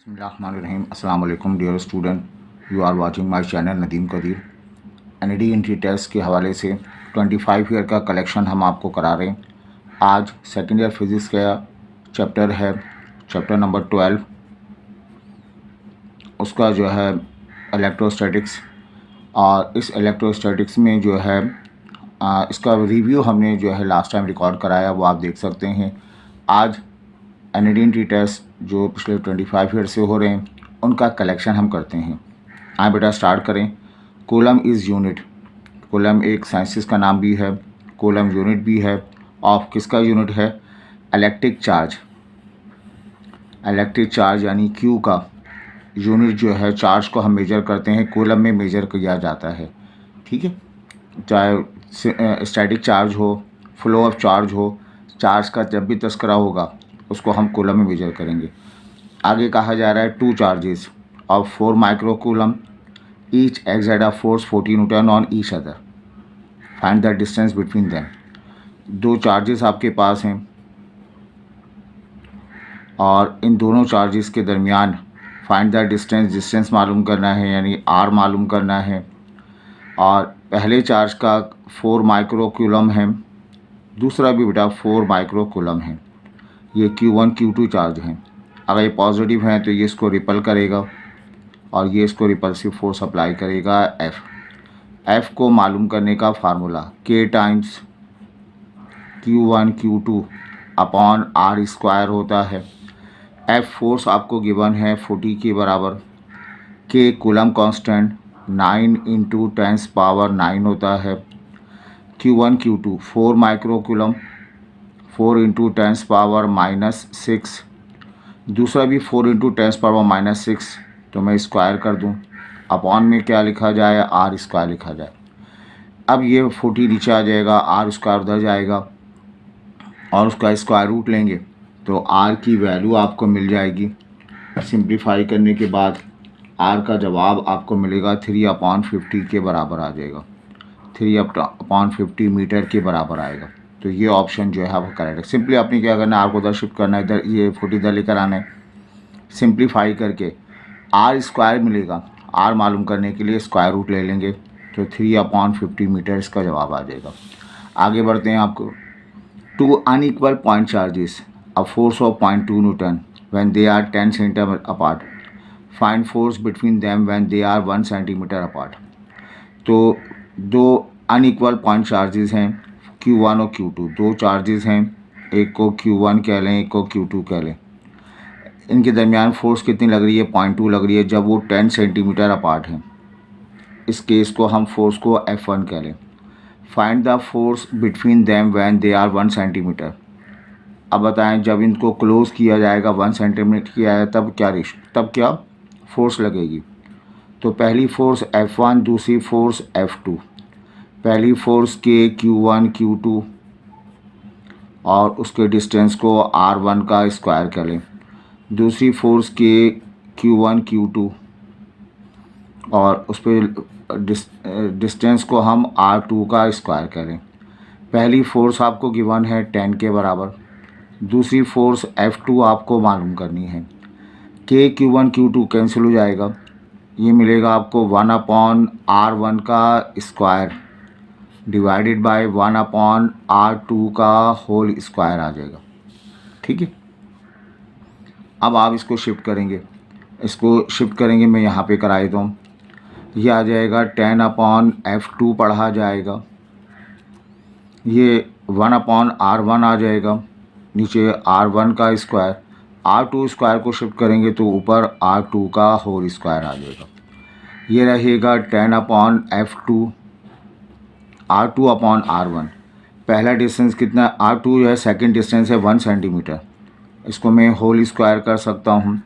Bismillahirrahmanirrahim. Assalamu alaikum dear student. You are watching my channel Nadeem Qadeer. NED entry test के हवाले से 25 year का collection हम आपको करा रहे हैं. आज सेकेंड ईयर फिज़िक्स का चैप्टर है, चैप्टर नंबर 12. उसका जो है इलेक्ट्रोस्टैटिक्स, और इस इलेक्ट्रोस्टैटिक्स में जो है इसका रिव्यू हमने जो है लास्ट टाइम रिकॉर्ड कराया, वो आप देख सकते हैं. आज NED एंट्री टेस्ट जो पिछले 25 ईयर से हो रहे हैं उनका कलेक्शन हम करते हैं. आए बेटा स्टार्ट करें. Coulomb is unit. कूलम एक साइंसिस का नाम भी है, कूलम यूनिट भी है. ऑफ किसका यूनिट है? Electric charge. इलेक्ट्रिक चार्ज यानी Q का यूनिट जो है, चार्ज को हम मेजर करते हैं, कूलम में मेजर किया जाता है. ठीक है, चाहे स्टैटिक चार्ज हो, फ्लो ऑफ चार्ज हो, चार्ज का जब भी तस्करा होगा उसको हम कूलम में मेजर करेंगे. आगे कहा जा रहा है two charges of 4 micro coulomb each exert a force 40 Newton on each other. Find the distance between them. दो चार्जेस आपके पास हैं और इन दोनों चार्जेस के दरमियान फाइंड द डिस्टेंस मालूम करना है, यानी R मालूम करना है. और पहले चार्ज का 4 माइक्रो कूलम है, दूसरा भी बेटा 4 माइक्रो कूलम है. ये Q1 Q2 चार्ज हैं. अगर ये पॉजिटिव हैं तो ये इसको रिपल करेगा और ये इसको रिपल्सिव फोर्स अप्लाई करेगा F को मालूम करने का formula K times Q1 Q2 upon R square होता है. F फोर्स आपको गिवन है 40 के बराबर. K कूलम कांस्टेंट 9 इंटू 10⁻9 होता है. Q1 Q2 4 micro coulomb 4 into 10⁻⁻6. दूसरा भी 4 इंटू 10⁻⁻6. तो मैं स्क्वायर कर दूं, अपॉन में क्या लिखा जाए? R स्क्वायर लिखा जाए. अब ये 40 नीचे आ जाएगा, R स्क्वायर उधर जाएगा और उसका स्क्वायर रूट लेंगे तो R की वैल्यू आपको मिल जाएगी. सिंप्लीफाई करने के बाद R का जवाब आपको मिलेगा 3/50 के बराबर आ जाएगा. 3/50 मीटर के बराबर आएगा. तो ये ऑप्शन जो है आपका करेक्ट है. सिंपली आपने क्या करना है, R को उधर शिफ्ट करना है, इधर ये 40 इधर लेकर आना है. सिंप्लीफाई करके R स्क्वायर मिलेगा. R मालूम करने के लिए स्क्वायर रूट ले लेंगे तो 3/50 मीटर इसका जवाब आ जाएगा. आगे बढ़ते हैं. आपको two unequal point charges a force of 0.2 newton when they are 10 centimetre apart. Find force between them when they are 1 centimetre apart. तो दो अनइक्वल पॉइंट चार्जेस हैं, Q1 और Q2. दो चार्जेस हैं, एक को Q1 कह लें, एक को Q2 कह लें. इनके दरमियान फोर्स कितनी लग रही है? 0.2 लग रही है जब वो 10 सेंटीमीटर अपार्ट हैं. इस केस को हम फोर्स को F1 कह लें. Find the force between them when they are 1 centimetre. अब बताएं, जब इनको क्लोज किया जाएगा 1 सेंटीमीटर किया है तब क्या फोर्स लगेगी? तो पहली फोर्स F1, दूसरी फोर्स F2. पहली फोर्स के Q1 Q2 और उसके डिस्टेंस को R1 का स्क्वायर कर लें. दूसरी फोर्स के Q1 Q2 और उस पर डिस्टेंस को हम R2 का स्क्वायर करें. पहली फोर्स आपको गिवन है 10 के बराबर. दूसरी फोर्स F2 आपको मालूम करनी है. K Q1 Q2 कैंसिल हो जाएगा, ये मिलेगा आपको 1/R1 का स्क्वायर डिवाइडेड बाय 1/R2 का होल स्क्वायर आ जाएगा. ठीक है, अब आप इसको शिफ्ट करेंगे. मैं यहाँ पे करा देता हूँ. ये आ जाएगा 10/F2 पढ़ा जाएगा, ये 1/R1 आ जाएगा, नीचे R1 का स्क्वायर. R2 स्क्वायर को शिफ्ट करेंगे तो ऊपर R2 का होल स्क्वायर आ जाएगा. ये रहेगा 10/F2 R2/R1. पहला डिस्टेंस कितना? R2 जो है सेकेंड डिस्टेंस है 1 सेंटीमीटर. इसको मैं होल स्क्वायर कर सकता हूँ.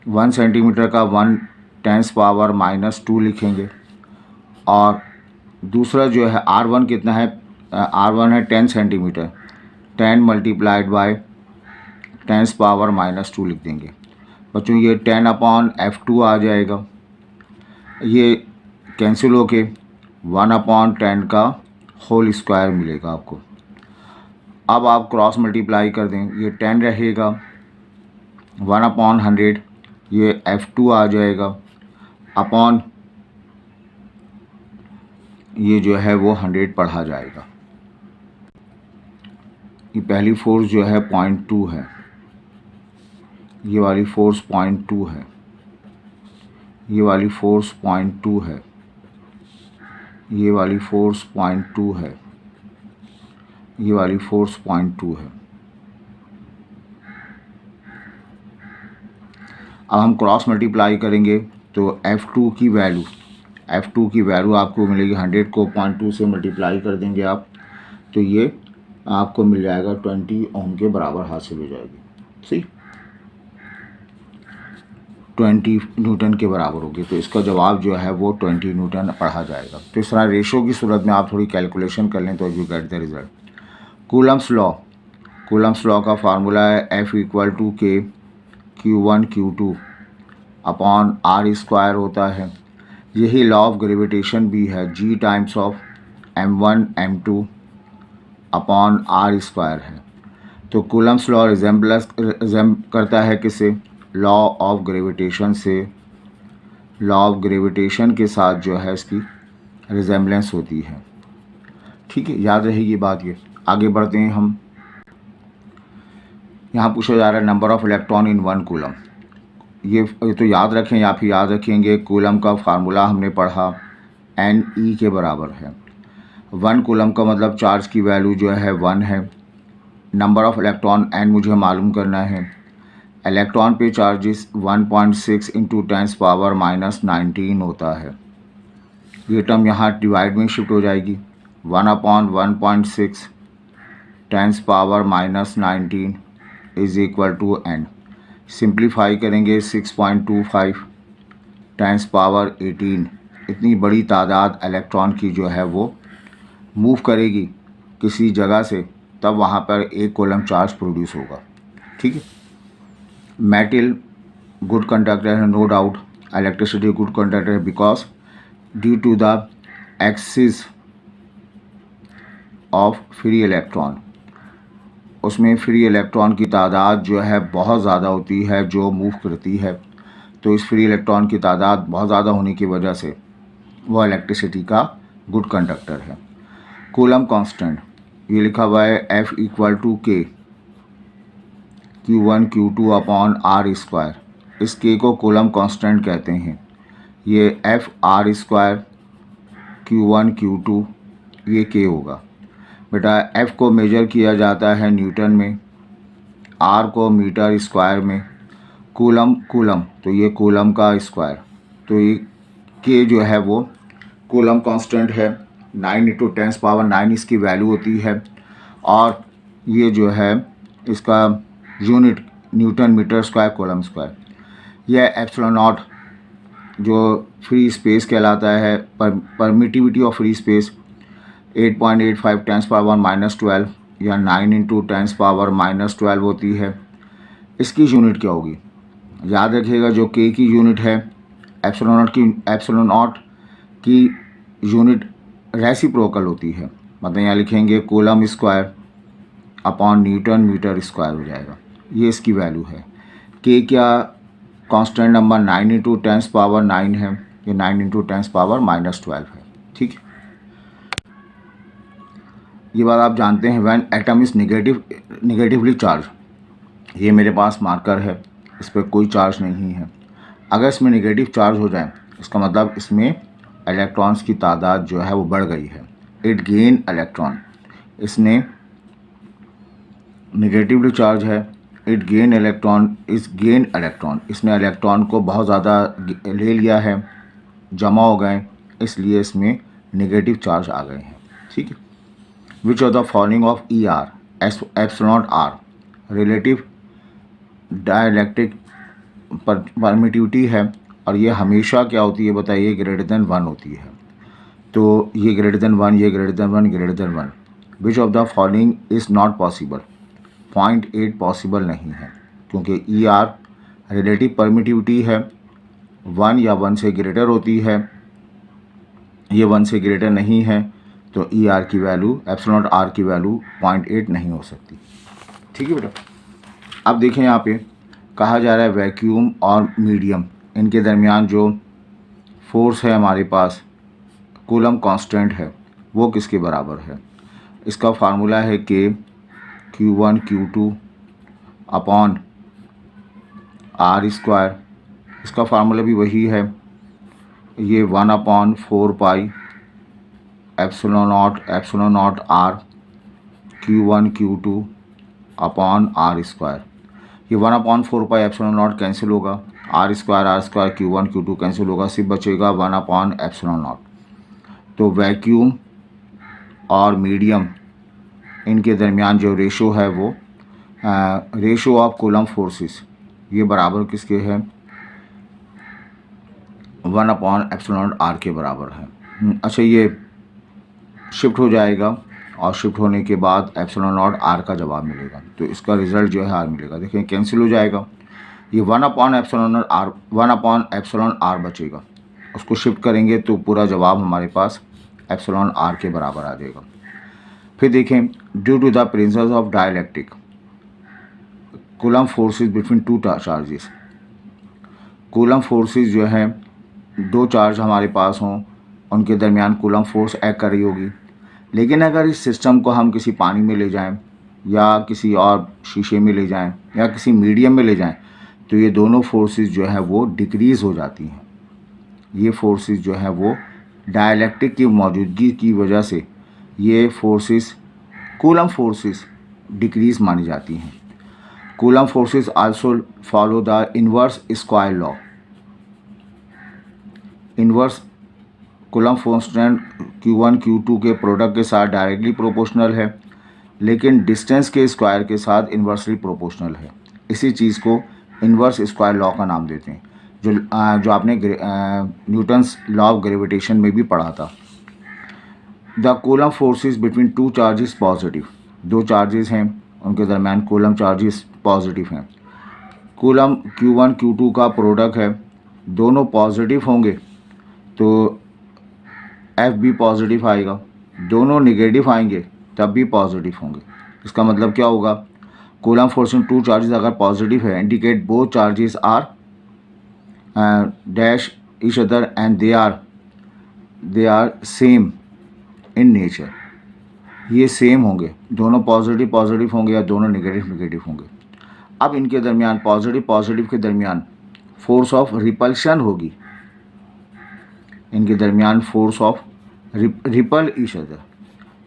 1 सेंटीमीटर का 1/10⁻² लिखेंगे. और दूसरा जो है R1 कितना है? R1 है 10 सेंटीमीटर. 10 मल्टीप्लाइड बाय 10⁻² लिख देंगे. बच्चों ये 10/F2 आ जाएगा. ये कैंसिल होके 1/10 का होल स्क्वायर मिलेगा आपको. अब आप क्रॉस मल्टीप्लाई कर दें, ये 10 रहेगा 1/100 ये F2 आ जाएगा अपॉन ये जो है वो 100 पढ़ा जाएगा। ये पहली फोर्स जो है 0.2 है, ये वाली फोर्स 0.2 है, ये वाली फोर्स 0.2 है, ये वाली फोर्स 0.2 है, ये वाली फोर्स 0.2 है। अब हम क्रॉस मल्टीप्लाई करेंगे तो F2 की वैल्यू आपको मिलेगी 100 को 0.2 से मल्टीप्लाई कर देंगे आप, तो ये आपको मिल जाएगा 20 ओम के बराबर हासिल हो जाएगी। सही, 20 न्यूटन के बराबर होगी। तो इसका जवाब जो है वो 20 न्यूटन पढ़ा जाएगा। तो इस तरह रेशो की सूरत में आप थोड़ी कैलकुलेशन कर लें तो you get the result. Coulomb's law का फार्मूला है F इक्वल टू के Q1 Q2 upon R square होता है। यही लॉ ऑफ ग्रेविटेशन भी है, G times of M1 M2 upon R square है। तो कूलम्स लॉ रिजेंबल करता है किसे? लॉ ऑफ ग्रेविटेशन से। लॉ ऑफ ग्रेविटेशन के साथ जो है इसकी रिजेंबलेंस होती है। ठीक है, याद रहेगी बात। ये आगे बढ़ते हैं हम। यहाँ पूछा जा रहा है number of electron in 1 coulomb. ये तो याद रखें या फिर याद रखेंगे, कूलम का फार्मूला हमने पढ़ा NE के बराबर है। 1 कूलम का मतलब चार्ज की वैल्यू जो है 1 है। नंबर ऑफ इलेक्ट्रॉन N मुझे मालूम करना है। इलेक्ट्रॉन पे चार्जेस 1.6 इंटू 10⁻⁻19 होता है। ये टर्म यहाँ डिवाइड में शिफ्ट हो जाएगी। 1/1.6 10⁻⁻19 is equal to N। Simplify करेंगे 6.25 10⁻18। इतनी बड़ी तादाद इलेक्ट्रॉन की जो है वो मूव करेगी किसी जगह से, तब वहाँ पर एक कूलम चार्ज प्रोड्यूस होगा। ठीक है, मेटल गुड कंडक्टर है, no doubt. Electricity good conductor है because due to the excess of free electron, उसमें फ्री इलेक्ट्रॉन की तादाद जो है बहुत ज़्यादा होती है जो मूव करती है। तो इस फ्री इलेक्ट्रॉन की तादाद बहुत ज़्यादा होने की वजह से वो इलेक्ट्रिसिटी का गुड कंडक्टर है। कूलम कांस्टेंट ये लिखा हुआ है F इक्वल टू के Q1 Q2 upon R square. इस के को कूलम कांस्टेंट कहते हैं। ये F R square Q1 Q2 ये के होगा। बेटा F को मेजर किया जाता है न्यूटन में, R को मीटर स्क्वायर में, कूलम तो ये कूलम का स्क्वायर। तो ये के जो है वो कूलम कांस्टेंट है। 9 × 10⁻9 इसकी वैल्यू होती है। और ये जो है इसका unit newton metre square coulomb square. यह एप्सिलॉन नॉट जो फ्री स्पेस कहलाता है, परमिटिविटी ऑफ फ्री स्पेस 8.85 10⁻⁻12 या 9 × 10⁻⁻12 होती है। इसकी यूनिट क्या होगी? याद रखिएगा, जो के की यूनिट है एप्सिलॉन नॉट की यूनिट रेसिप्रोकल होती है। मतलब यहाँ लिखेंगे coulomb square upon newton metre square हो जाएगा। ये इसकी वैल्यू है। के क्या कांस्टेंट नंबर 9 × 10⁻9 है, ये 9 × 10⁻⁻12 है। ठीक है, ये बात आप जानते हैं। When atom is negatively charge, ये मेरे पास मार्कर है, इस पर कोई चार्ज नहीं है। अगर इसमें नेगेटिव चार्ज हो जाए इसका मतलब इसमें इलेक्ट्रॉन्स की तादाद जो है वो बढ़ गई है। इट गेन इलेक्ट्रॉन, इसने नेगेटिवली चार्ज है, इट गेन इलेक्ट्रॉन, इसने इलेक्ट्रॉन को बहुत ज़्यादा ले लिया है, जमा हो गए, इसलिए इसमें नेगेटिव चार्ज आ गए हैं। ठीक है, which of the following of ER epsilon R relative dielectric permittivity है, और ये हमेशा क्या होती है बताइए? ग्रेटर देन 1 होती है। तो ये ग्रेटर देन 1, ये greater than 1, greater than 1। Which of the following is not possible? 0.8 possible नहीं है, क्योंकि ER रिलेटिव परमिटिविटी है, 1 या 1 से ग्रेटर होती है, ये 1 से ग्रेटर नहीं है, तो ER की वैल्यू एप्सिलॉन R की वैल्यू 0.8 नहीं हो सकती। ठीक है बेटा, अब देखें यहाँ पे कहा जा रहा है वैक्यूम और मीडियम इनके दरमियान जो फोर्स है हमारे पास कूलम कांस्टेंट है वो किसके बराबर है। इसका फार्मूला है कि Q1 Q2 upon r square. इसका फार्मूला भी वही है, ये 1/4 pi epsilon naught r Q1 Q2 upon r square. ये 1/4 पाई एप्सिलॉन नॉट कैंसिल होगा, r square Q1 Q2 cancel होगा, सिर्फ बचेगा 1/एप्सिलॉन नॉट। तो वैक्यूम और मीडियम इनके दरमियान जो रेशो है वो रेशो ऑफ कूलम फोर्सेस ये बराबर किसके है, 1/एप्सिलॉन आर के बराबर है। अच्छा, ये शिफ्ट हो जाएगा और शिफ्ट होने के बाद एप्सिलॉन नॉट आर का जवाब मिलेगा, तो इसका रिज़ल्ट जो है आर मिलेगा। देखिए कैंसिल हो जाएगा, ये 1/एप्सिलॉन आर बचेगा, उसको शिफ्ट करेंगे तो पूरा जवाब हमारे पास एप्सिलॉन आर के बराबर आ जाएगा। फिर देखें, due to the principle of dielectric coulomb forces between two charges. Coulomb forces जो है दो चार्ज हमारे पास हों उनके दरमियान कूलम फोर्स एक्ट कर रही होगी। लेकिन अगर इस सिस्टम को हम किसी पानी में ले जाएं या किसी और शीशे में ले जाएं या किसी मीडियम में ले जाएं तो ये दोनों फोर्सेस जो है वो डिक्रीज़ हो जाती हैं। ये फोर्सेस जो है वो डाइलेक्ट्रिक की मौजूदगी की वजह से ये फोर्सेस कूलम फोर्सेस डिक्रीज़ मानी जाती हैं। Coulomb forces also follow the inverse square law. Inverse coulomb constant Q1 Q2 के प्रोडक्ट के साथ डायरेक्टली प्रोपोर्शनल है, लेकिन डिस्टेंस के स्क्वायर के साथ इन्वर्सली प्रोपोर्शनल है। इसी चीज़ को इन्वर्स स्क्वायर लॉ का नाम देते हैं, जो आपने न्यूटन्स लॉ ऑफ ग्रेविटेशन में भी पढ़ा था। The coulomb forces between two charges positive. दो चार्जेस हैं उनके दरमियान कूलम चार्जेस पॉजिटिव हैं। कूलम Q1 Q2 का प्रोडक्ट है, दोनों पॉजिटिव होंगे तो F भी पॉजिटिव आएगा, दोनों नेगेटिव आएंगे तब भी पॉजिटिव होंगे। इसका मतलब क्या होगा, coulomb force in two charges अगर पॉजिटिव है indicate both charges are dash each other and they are same in nature. ये सेम होंगे, दोनों पॉजिटिव होंगे या दोनों नेगेटिव होंगे। अब इनके दरमियान पॉजिटिव के दरमियान फोर्स ऑफ रिपल्शन होगी, इनके दरमियान force of ripple each other,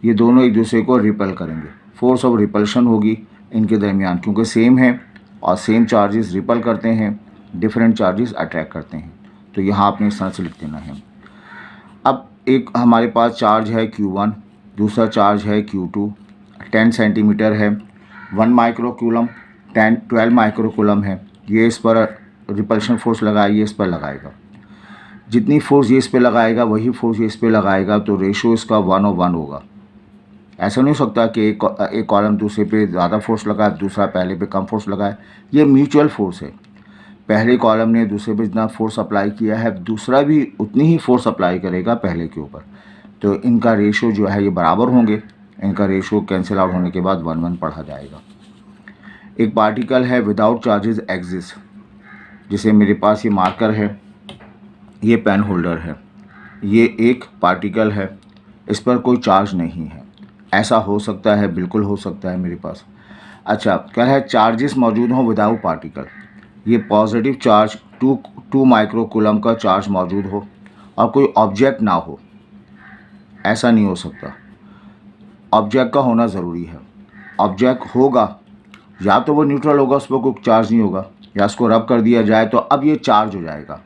ये दोनों एक दूसरे को रिपल करेंगे। फोर्स ऑफ रिपल्शन होगी इनके दरमियान, क्योंकि सेम है और सेम चार्जेस रिपल करते हैं, डिफरेंट चार्जेस अट्रैक्ट करते हैं। तो यहाँ आपने इस तरह से लिख देना है। अब एक हमारे पास चार्ज है Q1, दूसरा चार्ज है Q2, 10 सेंटीमीटर है, 1 माइक्रोकूलम 12 माइक्रोकूलम है। ये इस पर रिपल्शन फोर्स लगाइए, इस पर लगाएगा, जितनी फोर्स ये इस पे लगाएगा वही फोर्स ये इस पे लगाएगा, तो रेशो इसका 1:1 होगा। ऐसा नहीं हो सकता कि एक कॉलम दूसरे पे ज़्यादा फोर्स लगाए, दूसरा पहले पे कम फोर्स लगाए। ये म्यूचुअल फोर्स है, पहले कॉलम ने दूसरे पे जितना फोर्स अप्लाई किया है दूसरा भी उतनी ही फोर्स अप्लाई करेगा पहले के ऊपर। तो इनका रेशो जो है ये बराबर होंगे, इनका रेशो कैंसिल आउट होने के बाद 1:1 पढ़ा जाएगा। एक पार्टिकल है विदाउट चार्जेस एग्जिस्ट, जिसे मेरे पास ये मार्कर है, ये पेन होल्डर है, ये एक पार्टिकल है, इस पर कोई चार्ज नहीं है। ऐसा हो सकता है, बिल्कुल हो सकता है मेरे पास। अच्छा, क्या है, चार्जेस मौजूद हों विदाउट पार्टिकल। ये पॉजिटिव चार्ज 2 माइक्रोकूलम का चार्ज मौजूद हो और कोई ऑब्जेक्ट ना हो, ऐसा नहीं हो सकता। ऑब्जेक्ट का होना ज़रूरी है। ऑब्जेक्ट होगा या तो वो न्यूट्रल होगा, उस पर कोई चार्ज नहीं होगा, या उसको रब कर दिया जाए तो अब ये चार्ज हो जाएगा।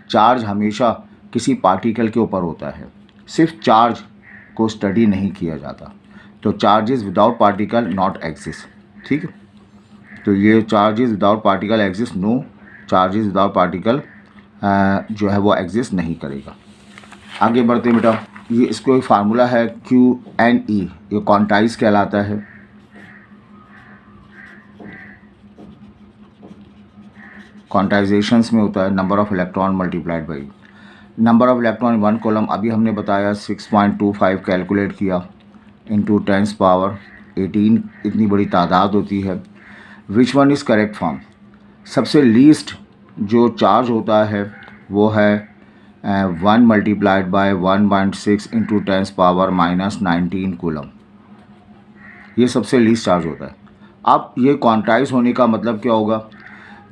चार्ज हमेशा किसी पार्टिकल के ऊपर होता है, सिर्फ चार्ज को स्टडी नहीं किया जाता। तो charges without particle not exist, ठीक है। तो ये charges without particle exist, no charges without particle जो है वो एग्जिस्ट नहीं करेगा। आगे बढ़ते बेटा, ये इसको एक फार्मूला है Q&E, ये क्वांटाइज कहलाता है। क्वांटाइजेशंस में होता है number of electron multiplied by number of electron in one column. अभी हमने बताया 6.25 कैलकुलेट किया इंटू 10 पावर 18, इतनी बड़ी तादाद होती है। Which one is correct form, सबसे लीस्ट जो चार्ज होता है वो है 1 मल्टीप्लाइड बाय 1.6 इंटू 10⁻⁻19 कूलम। ये सबसे लीस्ट चार्ज होता है। अब ये क्वांटाइज होने का मतलब क्या होगा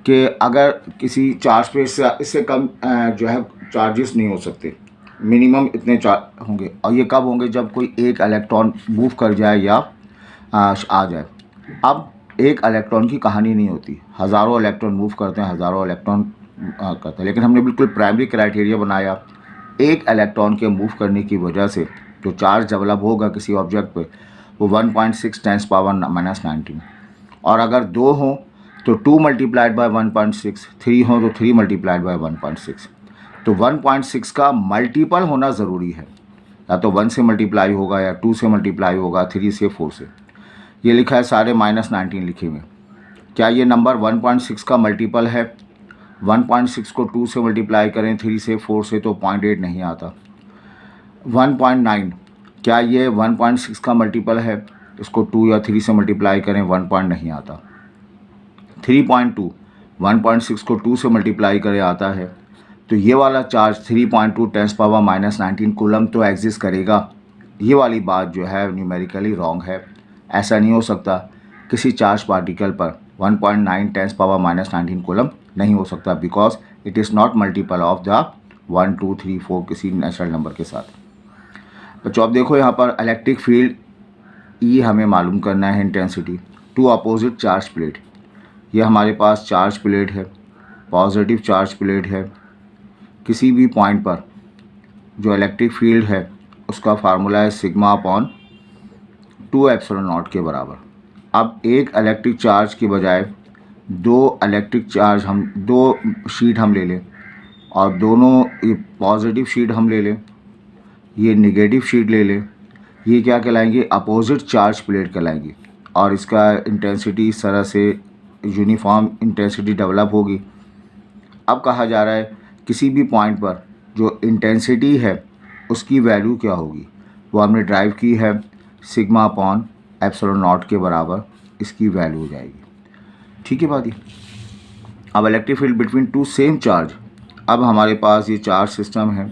कि अगर किसी चार्ज पे इससे कम जो है चार्जेस नहीं हो सकते, मिनिमम इतने चार्ज होंगे। और ये कब होंगे? जब कोई एक इलेक्ट्रॉन मूव कर जाए या आ जाए। अब एक इलेक्ट्रॉन की कहानी नहीं होती, हज़ारों इलेक्ट्रॉन मूव करते हैं, हज़ारों इलेक्ट्रॉन करते हैं, लेकिन हमने बिल्कुल प्राइमरी क्राइटेरिया बनाया। एक इलेक्ट्रॉन के मूव करने की वजह से जो चार्ज डेवलप होगा किसी ऑब्जेक्ट पे वो 1.6 10⁻⁻19। और अगर 2 हों तो 2 मल्टीप्लाइड बाय 1.6, 3 हो तो 3 मल्टीप्लाइड बाय 1.6। तो 1.6 का मल्टीपल होना ज़रूरी है, या तो 1 से मल्टीप्लाई होगा या 2 से मल्टीप्लाई होगा, 3 से, 4 से। ये लिखा है सारे -19 लिखे हुए। क्या ये नंबर 1.6 का मल्टीपल है? 1.6 को 2 से मल्टीप्लाई करें, 3 से, 4 से, तो 0.8 नहीं आता। 1.9 क्या ये 1.6 का मल्टीपल है? इसको 2 या 3 से मल्टीप्लाई करें, 1 पॉइंट नहीं आता। 3.2 1.6 को 2 से मल्टीप्लाई करें आता है। तो ये वाला चार्ज 3.2 10⁻⁻19 कूलम तो एग्जिस्ट करेगा। ये वाली बात जो है न्यूमेरिकली रॉन्ग है। ऐसा नहीं हो सकता, किसी चार्ज पार्टिकल पर 1.9 10⁻⁻19 कूलम नहीं हो सकता, because it is not multiple of the 1 2 3 4 किसी नेचुरल नंबर के साथ। बच्चों अब देखो यहाँ पर इलेक्ट्रिक फील्ड ई हमें मालूम करना है, intensity to opposite charge plate. ये हमारे पास चार्ज प्लेट है, पॉजिटिव चार्ज प्लेट है। किसी भी पॉइंट पर जो इलेक्ट्रिक फील्ड है उसका फार्मूला है सिग्मा अपॉन 2 एप्सिलॉन नॉट के बराबर। अब एक इलेक्ट्रिक चार्ज के बजाय दो इलेक्ट्रिक चार्ज दो शीट हम ले लें, और दोनों ये पॉजिटिव शीट हम ले लें, ये नेगेटिव शीट ले लें। ये क्या कहलाएंगे? अपोजिट चार्ज प्लेट कहलाएंगी। और इसका इंटेंसिटी इस तरह से यूनिफॉर्म इंटेंसिटी डेवलप होगी। अब कहा जा रहा है किसी भी पॉइंट पर जो इंटेंसिटी है उसकी वैल्यू क्या होगी, वो हमने ड्राइव की है, सिग्मा अपॉन एप्सिलॉन नॉट के बराबर इसकी वैल्यू हो जाएगी। ठीक है बात। अब electric field between two same charge. अब हमारे पास ये चार्ज सिस्टम है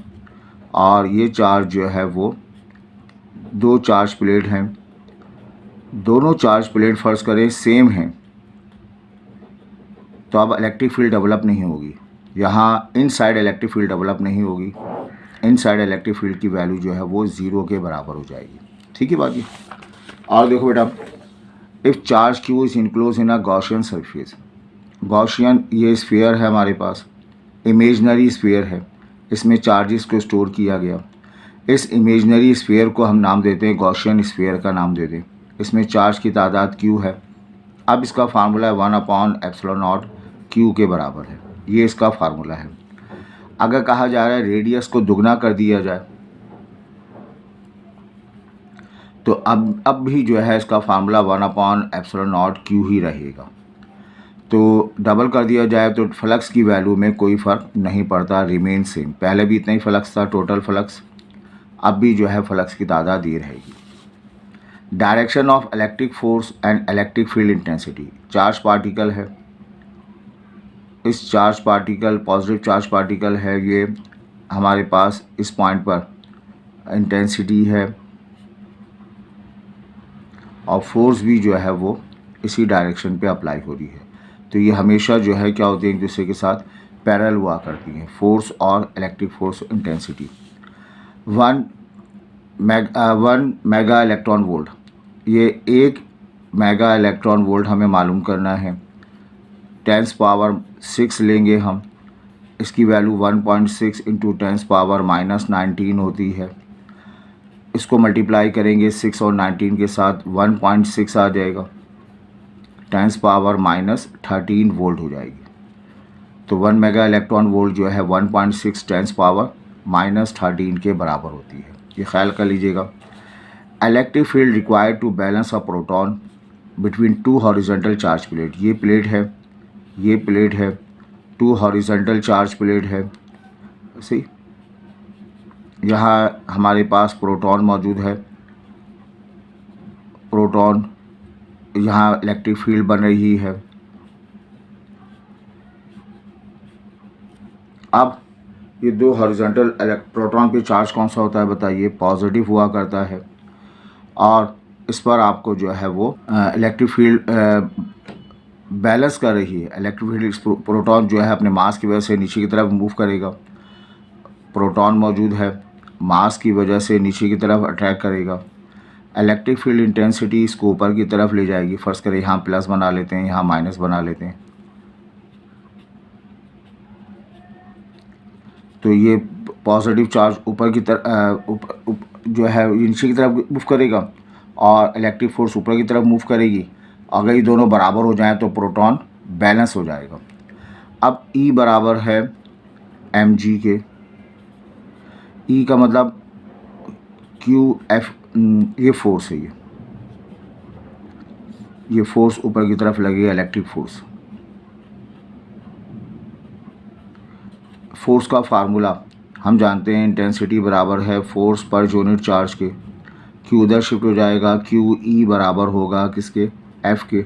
और ये चार्ज जो है वो दो चार्ज प्लेट हैं। दोनों चार्ज प्लेट फर्ज करें सेम हैं, तो अब इलेक्ट्रिक फील्ड डेवलप नहीं होगी। यहाँ इनसाइड इलेक्ट्रिक फील्ड डेवलप नहीं होगी। इनसाइड इलेक्ट्रिक फील्ड की वैल्यू जो है वो 0 के बराबर हो जाएगी। ठीक है बात। और देखो बेटा, if charge Q is enclose in a Gaussian surface. Gaussian ये स्फीयर है हमारे पास, इमेजनरी स्फीयर है, इसमें चार्जेस को स्टोर किया गया। इस इमेजनरी स्फीयर को हम नाम देते हैं गॉसियन स्फीयर का नाम दे दें। इसमें चार्ज की तादाद क्यू है। अब इसका फार्मूला है 1 अपॉन एप्सिलॉन नॉट क्यू के बराबर है। ये इसका फार्मूला है। अगर कहा जा रहा है रेडियस को दुगना कर दिया जाए तो अब भी जो है इसका formula 1 upon epsilon nought Q ही रहेगा। तो डबल कर दिया जाए तो फ्लक्स की वैल्यू में कोई फ़र्क नहीं पड़ता, रिमेन सेम। पहले भी इतना ही फ्लक्स था, टोटल फ्लक्स। अब भी जो है फ्लक्स की तादाद ये रहेगी। Direction of electric force and electric field intensity. Charge particle है, इस charge particle positive charge particle है, ये हमारे पास इस पॉइंट पर इंटेंसिटी है और फोर्स भी जो है वो इसी डायरेक्शन पे अप्लाई हो रही है। तो ये हमेशा जो है क्या होती है, एक दूसरे के साथ पैरेलल हुआ करती हैं, फोर्स और electric force intensity. 1 mega electron volt, ये 1 मेगा इलेक्ट्रॉन वोल्ट हमें मालूम करना है। 10⁻6 लेंगे हम, इसकी वैल्यू 1.6 इंटू 10⁻⁻19 होती है। इसको मल्टीप्लाई करेंगे 6 और 19 के साथ, 1.6 आ जाएगा, 10⁻13 वोल्ट हो जाएगी। तो 1 मेगा इलेक्ट्रॉन वोल्ट जो है 1.6 10⁻13 के बराबर होती है। ये ख्याल कर लीजिएगा। Electric field required to balance a proton between two horizontal charge plate. ये प्लेट है, ये प्लेट है, 2 हॉरिजॉन्टल चार्ज प्लेट है। सी यहाँ हमारे पास प्रोटॉन मौजूद है, प्रोटॉन, यहाँ इलेक्ट्रिक फील्ड बन रही है। अब ये दो हॉरिजॉन्टल प्रोटॉन पे चार्ज कौन सा होता है बताइए, पॉजिटिव हुआ करता है। और इस पर आपको जो है वो इलेक्ट्रिक फील्ड बैलेंस कर रही है। इलेक्ट्रिक फील्ड प्रोटॉन जो है अपने मास की वजह से नीचे की तरफ मूव करेगा। प्रोटॉन मौजूद है, मास की वजह से नीचे की तरफ अट्रैक्ट करेगा। इलेक्ट्रिक फील्ड इंटेंसिटी इसको ऊपर की तरफ ले जाएगी। फ़र्ज़ करें यहाँ प्लस बना लेते हैं, यहाँ माइनस बना लेते हैं, तो ये पॉजिटिव चार्ज ऊपर की तरफ जो है नीचे की तरफ मूव करेगा और इलेक्ट्रिक फोर्स ऊपर की तरफ मूव करेगी। अगर ये दोनों बराबर हो जाएं तो प्रोटॉन बैलेंस हो जाएगा। अब E बराबर है mg के। E का मतलब QF, ये फोर्स है, ये फोर्स ऊपर की तरफ लगेगा, इलेक्ट्रिक फोर्स। फोर्स का फार्मूला हम जानते हैं, इंटेंसिटी बराबर है फोर्स पर यूनिट चार्ज के। Q उधर शिफ्ट हो जाएगा, QE बराबर होगा किसके, F के।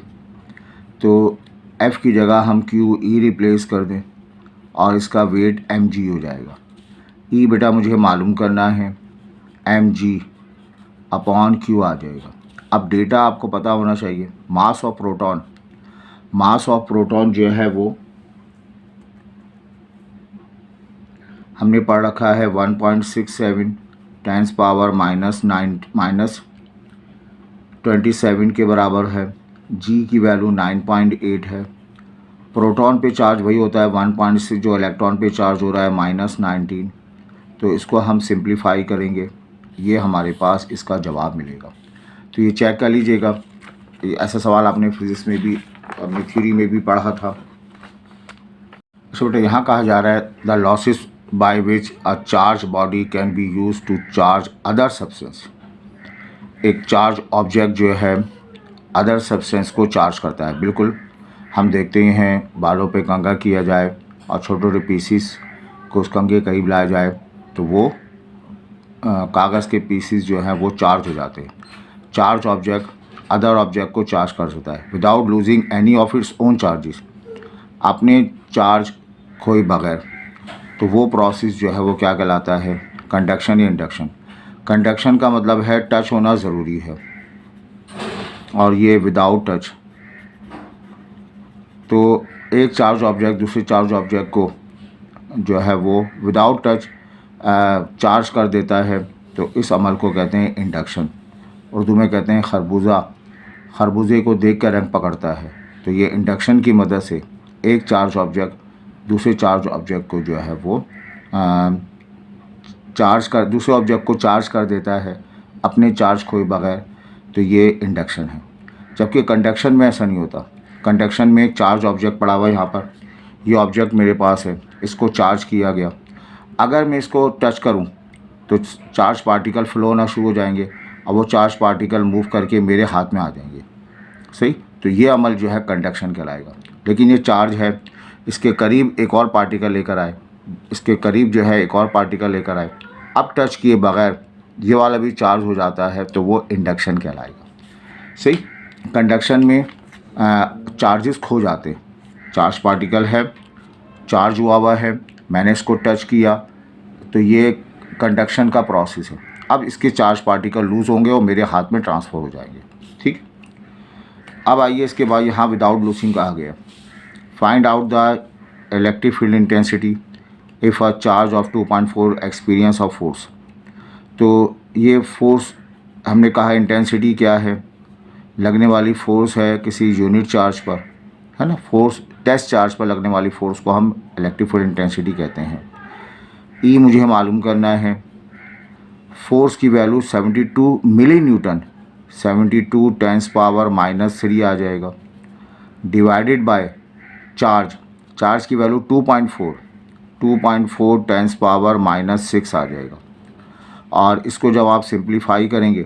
तो F की जगह हम QE रिप्लेस कर दें और इसका वेट mg हो जाएगा। E बेटा मुझे मालूम करना है, mg अपॉन Q आ जाएगा। अब डेटा आपको पता होना चाहिए, mass of proton, mass of proton जो है वो हमने पढ़ रखा है 1.67 10 पावर -27 के बराबर है। G की वैल्यू 9.8 है। प्रोटॉन पे चार्ज वही होता है 1.6 जो इलेक्ट्रॉन पे चार्ज हो रहा है -19। तो इसको हम सिंप्लीफाई करेंगे, ये हमारे पास इसका जवाब मिलेगा। तो ये चेक कर लीजिएगा, ऐसा सवाल आपने फिजिक्स में भी, अपनी थ्योरी में भी पढ़ा था। तो बेटा यहाँ कहा जा रहा है the losses by which a charge body can be use to charge other substance. एक चार्ज ऑब्जेक्ट जो है अदर सब्सटेंस को चार्ज करता है। बिल्कुल हम देखते हैं बालों पे कंघा किया जाए और छोटे छोटे पीसीस को उस कंघे करीब लाया जाए तो वो कागज़ के पीसीस जो हैं वो चार्ज हो जाते हैं। चार्ज ऑब्जेक्ट अदर ऑब्जेक्ट को चार्ज कर सकता है without losing any of its own charges, अपने चार्ज खोए बगैर। तो वो प्रोसेस जो है वो क्या कहलाता है, कंडक्शन या इंडक्शन। कंडक्शन का मतलब है टच होना ज़रूरी है और ये विदाउट टच। तो एक चार्ज ऑब्जेक्ट दूसरे चार्ज ऑब्जेक्ट को जो है वो विदाउट टच चार्ज कर देता है, तो इस अमल को कहते हैं इंडक्शन। उर्दू में कहते हैं खरबूजा, खरबूजे को देख कर रंग पकड़ता है। तो ये इंडक्शन की मदद से एक चार्ज ऑब्जेक्ट दूसरे चार्ज ऑब्जेक्ट को जो है वो दूसरे ऑब्जेक्ट को चार्ज कर देता है अपने चार्ज खोए बगैर। तो ये इंडक्शन है। जबकि कंडक्शन में ऐसा नहीं होता। कंडक्शन में एक चार्ज ऑब्जेक्ट पड़ा हुआ है, यहाँ पर ये ऑब्जेक्ट मेरे पास है, इसको चार्ज किया गया। अगर मैं इसको टच करूँ तो चार्ज पार्टिकल फ्लो होना शुरू हो जाएंगे और वो चार्ज पार्टिकल मूव करके मेरे हाथ में आ जाएंगे। सही, तो ये अमल जो है कंडक्शन कहलाएगा। लेकिन ये चार्ज है, इसके करीब एक और पार्टिकल लेकर आए, इसके करीब जो है एक और पार्टिकल लेकर आए, अब टच किए बगैर ये वाला भी चार्ज हो जाता है, तो वो इंडक्शन कहलाएगा। सही, कंडक्शन में चार्जेस खो जाते हैं। चार्ज पार्टिकल है, चार्ज हुआ है, मैंने इसको टच किया, तो ये कंडक्शन का प्रोसेस है। अब इसके चार्ज पार्टिकल लूज़ होंगे और मेरे हाथ में ट्रांसफ़र हो जाएंगे। ठीक, अब आइए इसके बाद यहाँ विदाउट लूजिंग कहा गया, find out the electric field intensity if a charge of 2.4 experience of force. तो ये फोर्स हमने कहा, इंटेंसिटी क्या है, लगने वाली फोर्स है किसी यूनिट चार्ज पर, है ना। फोर्स टेस्ट चार्ज पर लगने वाली फोर्स को हम इलेक्ट्रिक फील्ड इंटेंसिटी कहते हैं। ई मुझे मालूम करना है, फोर्स की वैल्यू 72 मिली न्यूटन, 72 10 पावर -3 आ जाएगा, डिवाइडेड बाय चार्ज, चार्ज की वैल्यू 2.4 10 पावर -6 आ जाएगा। और इसको जब आप सिंप्लीफाई करेंगे,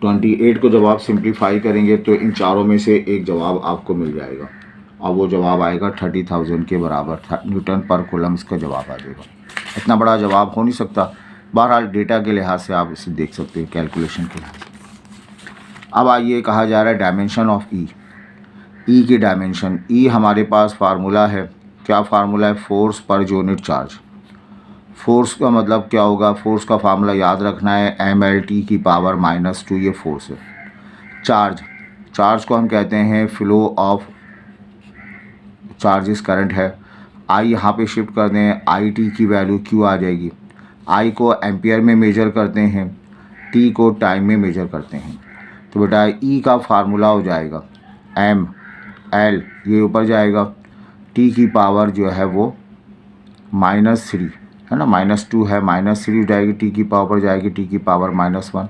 28 को जब आप सिंप्लीफाई करेंगे तो इन चारों में से एक जवाब आपको मिल जाएगा और वो जवाब आएगा 30,000 के बराबर, न्यूटन पर कूलम इसका जवाब आ जाएगा। इतना बड़ा जवाब हो नहीं सकता, बहरहाल डेटा के लिहाज से आप इसे देख सकते हैं, कैलकुलेशन के लिहाज से। अब आइए कहा जा रहा है डायमेंशन ऑफ ई। ई की डायमेंशन, ई हमारे पास फार्मूला है क्या फार्मूला है? Force per unit charge. Force का मतलब क्या होगा? फोर्स का फार्मूला याद रखना है, mLT की पावर -2, ये फोर्स है। चार्ज को हम कहते हैं फ्लो ऑफ चार्जेस करंट है। आई यहाँ पे शिफ्ट कर दें, आई टी की वैल्यू क्यू आ जाएगी। आई को एम्पियर में मेजर करते हैं, टी को टाइम में मेजर करते हैं। तो बेटा ई का फार्मूला हो जाएगा एम एल, ये ऊपर जाएगा, टी की पावर जो है वो -3 है ना, -2 है, -3 जाएगी, टी की पावर जाएगी, टी की पावर -1,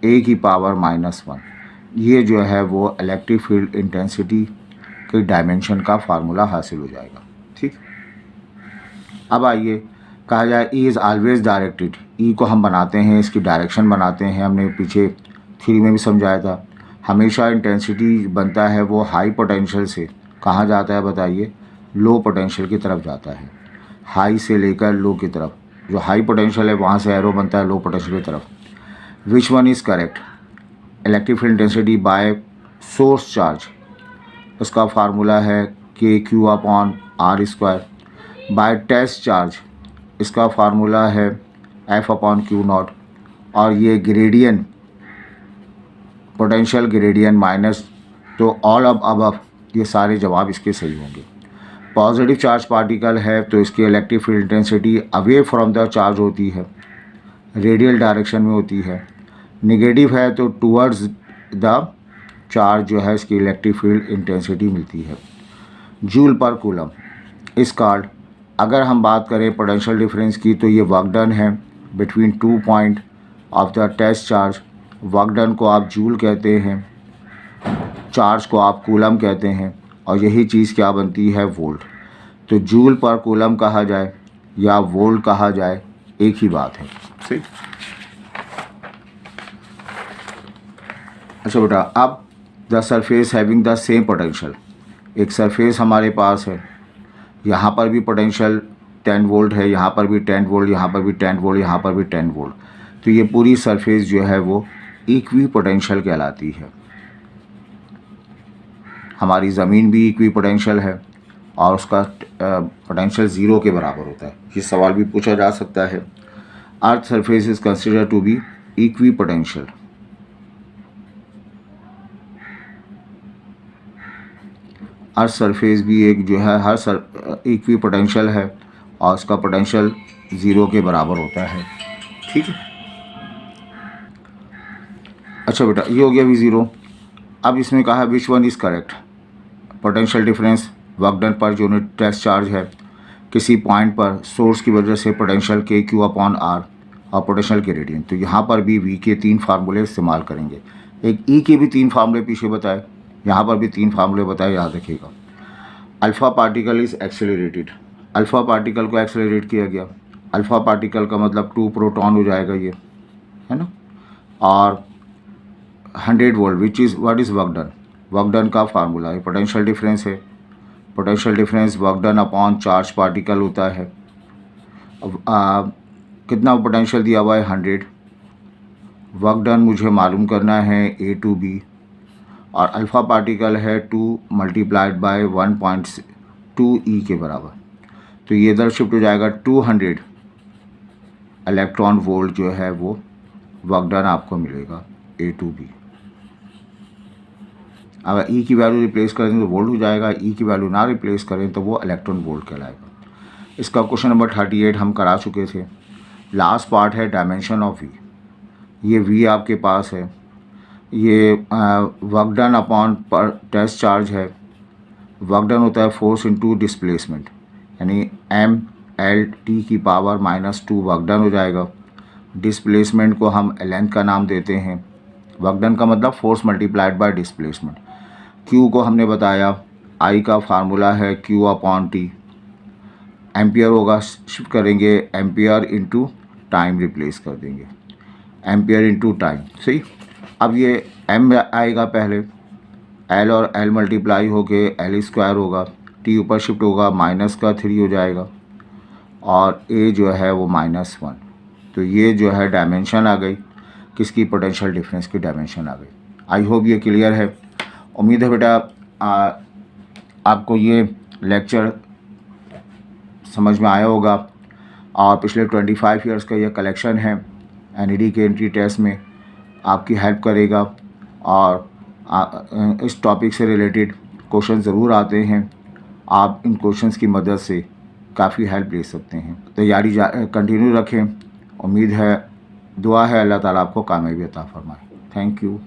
ए की पावर -1। ये जो है वो इलेक्ट्रिक फील्ड इंटेंसिटी के डायमेंशन का फार्मूला हासिल हो जाएगा। ठीक, अब आइए कहा जाए ई इज़ ऑलवेज डायरेक्टेड। ई को हम बनाते हैं, इसकी डायरेक्शन बनाते हैं, हमने पीछे थ्योरी में भी समझाया था। हमेशा इंटेंसिटी बनता है वो हाई पोटेंशियल से कहाँ जाता है बताइए? लो पोटेंशियल की तरफ जाता है, हाई से लेकर लो की तरफ। जो हाई पोटेंशियल है वहाँ से एरो बनता है लो पोटेंशियल की तरफ। Which one is correct? Electric field intensity by source charge, उसका फार्मूला है K Q upon r square. By test charge, इसका फार्मूला है एफ अपॉन क्यू नॉट। और ये ग्रेडियंट, पोटेंशियल ग्रेडियंट माइनस, तो ऑल ऑफ अबव ये सारे जवाब इसके सही होंगे। पॉजिटिव चार्ज पार्टिकल है तो इसकी electric field intensity away from the charge होती है, रेडियल डायरेक्शन में होती है। नेगेटिव है तो टूवर्ड्स द चार्ज जो है इसकी इलेक्ट्रिक फील्ड इंटेंसिटी मिलती है। जूल पर कूलम इस कार्ड, अगर हम बात करें पोटेंशियल डिफरेंस की तो ये वर्क डन है between 2 point of the test charge. Work done को आप जूल कहते हैं, चार्ज को आप कूलम कहते हैं, और यही चीज़ क्या बनती है? वोल्ट। तो जूल पर कूलम कहा जाए या वोल्ट कहा जाए, एक ही बात है। ठीक, अच्छा बेटा, अब the surface having the same potential. एक सरफेस हमारे पास है, यहाँ पर भी पोटेंशियल 10 वोल्ट है, यहाँ पर भी 10 वोल्ट, यहाँ पर भी 10 वोल्ट, यहाँ पर भी 10 वोल्ट। तो ये पूरी सरफेस जो है वो इक्वी पोटेंशियल कहलाती है। हमारी ज़मीन भी इक्वी पोटेंशियल है और उसका पोटेंशियल 0 के बराबर होता है। ये सवाल भी पूछा जा सकता है। Earth surface is consider to be equipotential. Earth surface भी एक जो है हर इक्वी पोटेंशियल है और उसका पोटेंशियल 0 के बराबर होता है। ठीक है, अच्छा बेटा, ये हो गया भी 0। अब इसमें कहा है which one is correct? Potential difference work done per unit test charge है। किसी पॉइंट पर सोर्स की वजह से पोटेंशियल के क्यू अपॉन आर और पोटेंशियल ग्रेडियंट। तो यहाँ पर भी वी के 3 फार्मूले इस्तेमाल करेंगे। एक ई के भी 3 फार्मूले पीछे बताए, यहाँ पर भी 3 फार्मूले बताए, याद रखिएगा। Alpha particle is accelerated, alpha particle को एक्सेलरेट किया गया। अल्फ़ा पार्टिकल का मतलब 2 प्रोटॉन हो जाएगा ये, है ना। और 100 volt which is what is work done? Work done का फार्मूला है, पोटेंशियल डिफरेंस है। Potential difference work done upon charge particle होता है। अब कितना पोटेंशियल दिया हुआ है? 100। वर्क डन मुझे मालूम करना है ए टू बी, और अल्फ़ा पार्टिकल है 2 मल्टीप्लाइड बाय 1.2 ई के बराबर। तो ये इधर शिफ्ट हो जाएगा 200 इलेक्ट्रॉन वोल्ट जो है वो वर्क डन आपको मिलेगा ए टू बी। अगर ई की वैल्यू रिप्लेस करें तो वोल्ट हो जाएगा, ई की वैल्यू ना रिप्लेस करें तो वो इलेक्ट्रॉन वोल्ट कहलाएगा। इसका क्वेश्चन नंबर 38 हम करा चुके थे। लास्ट पार्ट है डायमेंशन ऑफ वी। ये वी आपके पास है, ये वर्क डन अपॉन पर टेस्ट चार्ज है। वर्क डन होता है फोर्स इनटू डिस्प्लेसमेंट, यानी mLT की पावर -2 वर्क डन हो जाएगा। डिस्प्लेसमेंट को हम लेंथ का नाम देते हैं। वर्क डन का मतलब force multiplied by displacement. Q को हमने बताया, I का फार्मूला है Q अपॉन T। एम्पियर होगा, शिफ्ट करेंगे एम्पियर इंटू टाइम रिप्लेस कर देंगे, एम्पियर इंटू टाइम। सही, अब ये M आएगा पहले, L और L मल्टीप्लाई होके L स्क्वायर होगा, T ऊपर शिफ्ट होगा, -3 हो जाएगा, और A जो है वो -1। तो ये जो है डायमेंशन आ गई किसकी? पोटेंशियल डिफरेंस की डायमेंशन आ गई। आई होप ये क्लियर है। उम्मीद है बेटा आपको ये लेक्चर समझ में आया होगा। और पिछले 25 ईयर्स का ये कलेक्शन है NED के एंट्री टेस्ट में आपकी हेल्प करेगा। और इस टॉपिक से रिलेटेड क्वेश्चन ज़रूर आते हैं, आप इन क्वेश्चंस की मदद से काफ़ी हेल्प ले सकते हैं। तैयारी कंटिन्यू रखें। उम्मीद है, दुआ है अल्लाह ताला आपको कामयाबी अता फरमाए। Thank you.